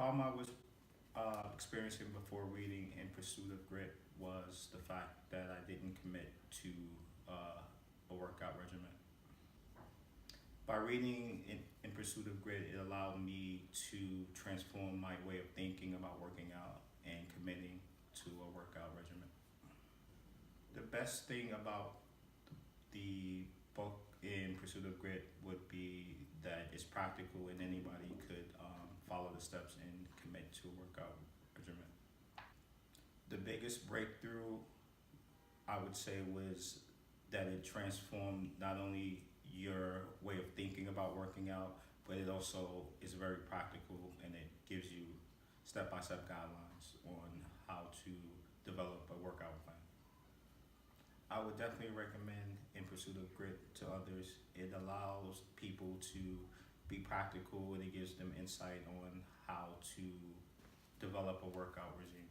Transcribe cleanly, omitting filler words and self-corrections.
problem I was experiencing before reading In Pursuit of Grit was the fact that I didn't commit to a workout regimen. By reading In Pursuit of Grit, it allowed me to transform my way of thinking about working out and committing to a workout regimen. The best thing about the book In Pursuit of Grit would be that it's practical and anybody could follow the steps and commit to a workout regimen. The biggest breakthrough, I would say, was that it transformed not only your way of thinking about working out, but it also is very practical and it gives you step-by-step guidelines on how to develop a workout plan. I would definitely recommend In Pursuit of Grit to others. It allows people to be practical and it gives them insight on how to develop a workout regime.